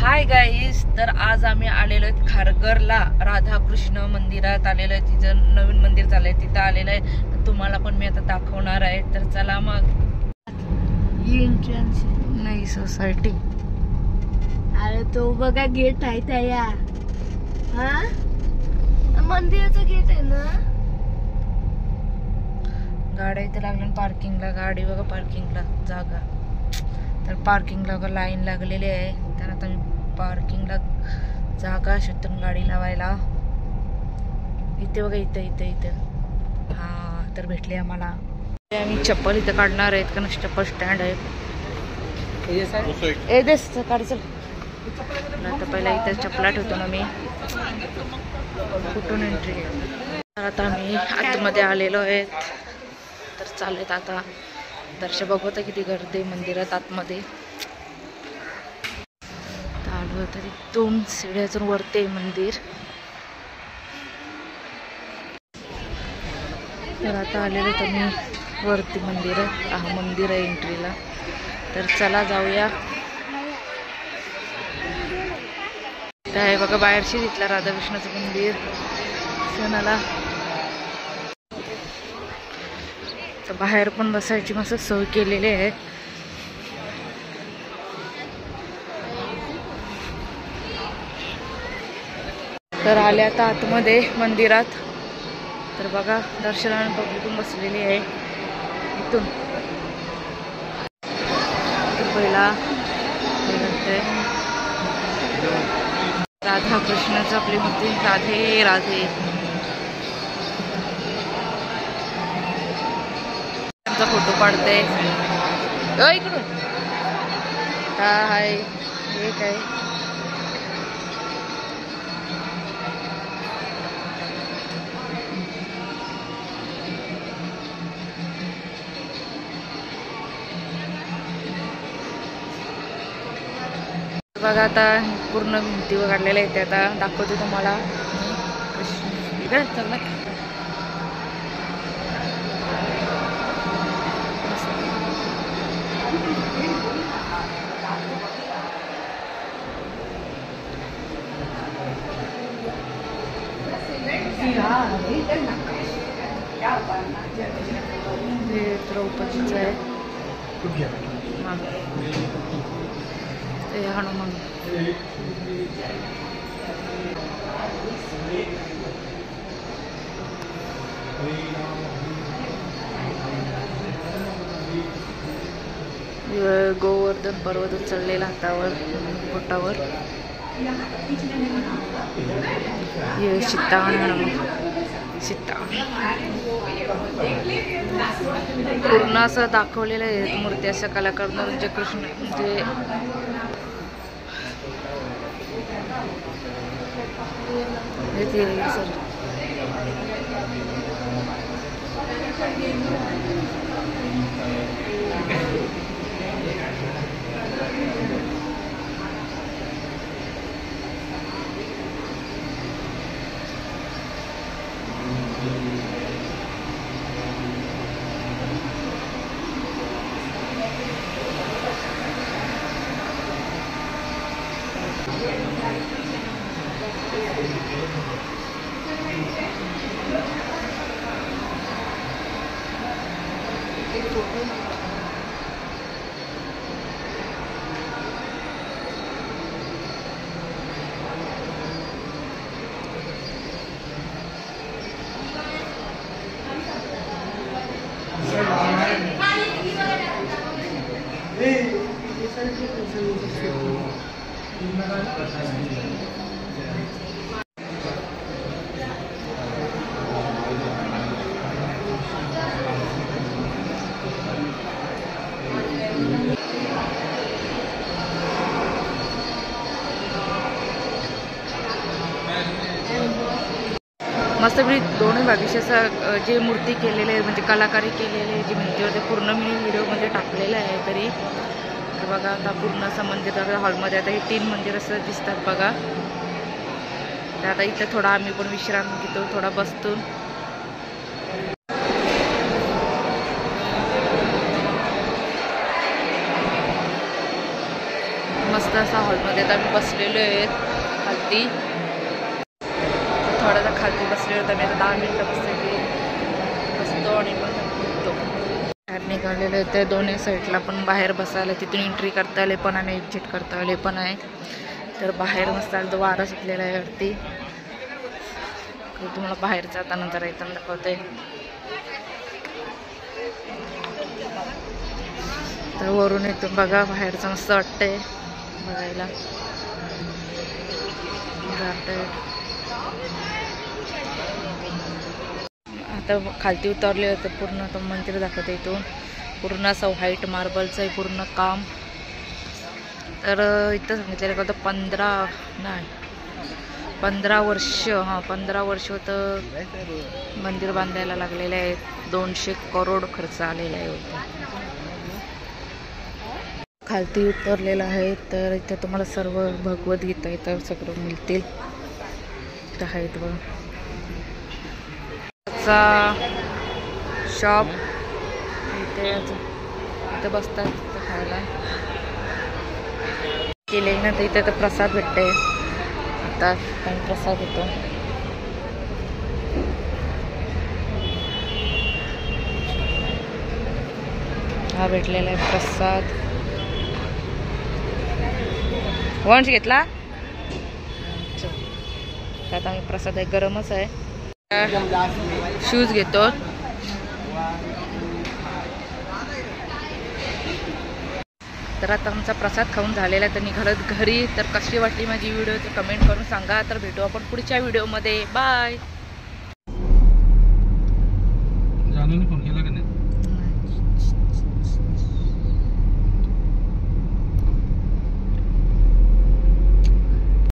Hi guys, तर आज आम्ही आलेलो आहेत खारघरला, राधाकृष्ण मंदिरात आलेलो आहे. तिथं नवीन मंदिर चाललंय, तिथं आलेलं आहे. तुम्हाला पण मी आता दाखवणार आहे. तर चला मग. एंट्रन्स नाही, सोसायटी. अरे तो बघा गेट आहे त्या हा मंदिराचा गेट आहे ना. गाड्या इथे लागल्या पार्किंगला. गाडी बघा पार्किंगला जागा. तर पार्किंगला लाईन लागलेली आहे. तर आता मी पार्किंगला जागा शोधून गाडी लावायला. इथे बघा, इथे इथे इथे हा तर भेटले आम्हाला. आम्ही चप्पल इथे काढणार आहेत कारण चप्पल स्टँड आहे. ए देस काढ चल. आता पहिला इथे चपला ठेवतो ना मी. कुठून एंट्री आहे. तर आता आम्ही आतमध्ये आलेलो आहेत. तर चाललेत आता. दर्शन बघवतं किती गर्दी मंदिरात आतमध्ये. आलो तरी 2 शिड्यातून वरते मंदिर. तर आता आलेलो तर मी वरती मंदिर आहे. हा मंदिर आहे एंट्रीला. तर चला जाऊया. काय बघा बाहेरशी तिथलं राधाकृष्णाचं मंदिर सणाला. तर बाहेर पण बसायची मस्त सोय केलेली आहे. तर आले आता आतमध्ये मंदिरात. तर बघा दर्शनाने पब्लिक बसलेली आहे इथून. तर पहिला राधा कृष्णाचं आपली मूर्ती. राधे राधे. त्यांचा फोटो काढते इकडून. हाय हे काय. बघा आता पूर्ण भिंतीवर काढलेल्या आहेत. आता दाखवते तुम्हाला. इकडे चला. हे द्रौपदीचं आहे. ते हनुमान. गोवर्धन पर्वत चढलेला हातावर बोटावर. हे सीताहरण हनुमान. पूर्ण असं दाखवलेलं आहे मूर्ती. असं कलाकार म्हणजे कृष्ण म्हणजे सर. मस्त मी दोन्ही भागीशी असं जे मूर्ती केलेले आहे म्हणजे कलाकारी केलेले जी भिंतीवर ते पूर्ण मी व्हिडिओमध्ये टाकलेलं आहे. तरी तर बघा आता पूर्ण असं मंदिर हॉलमध्ये आता हे 3 मंदिर असं दिसतात बघा. तर आता इथं थोडा आम्ही पण विश्राम घेतो, थोडा बसतो. मस्त मस्त असा हॉलमध्ये आता आम्ही बसलेलो आहेत खालती. थोडासा खालती बसलेलो होतो. आम्ही आता 10 मिनिटं बसतो आणि मग निघतो. बाहेर निघालेले होते. दोन्ही साईडला पण बाहेर बसायला, तिथून एंट्री करता आले पण आणि एक्झिट करता आले पण आहे. तर बाहेर मस्त आलं तर वारा सुटलेला आहे वरती. तुम्हाला बाहेर जाताना जरा येताना दाखवते. तर वरून इथून बघा बाहेरचं मस्त वाटतंय बघायला. आता खालती उतरले होते. पूर्ण तो मंदिर दाखवते. इथून पूर्ण असं व्हाईट मार्बलचं आहे पूर्ण काम. तर इथं सांगितलेलं होतं 15 वर्ष 15 वर्ष होतं मंदिर बांधायला लागलेले आहेत. 200 करोड खर्च आलेला आहे होता. खालती उतरलेलं आहे. तर इथे तुम्हाला सर्व भगवद्गीता इथं सगळं मिळतील. इथं आहेत बघ शॉप. इथे बसतात इथं खायला केले ना. तर इथे तर प्रसाद भेटते. आता काही प्रसाद होतो. हा भेटलेला आहे प्रसाद. वंश घेतला. आता आम्ही प्रसाद आहे गरमच आहे. शूज घेतो. तर आता आमचा प्रसाद खाऊन झालेला आहे. तर निघालत घरी. तर कशी वाटली माझी व्हिडिओ ते कमेंट करून सांगा. तर भेटू आपण पुढच्या व्हिडिओमध्ये. बाय.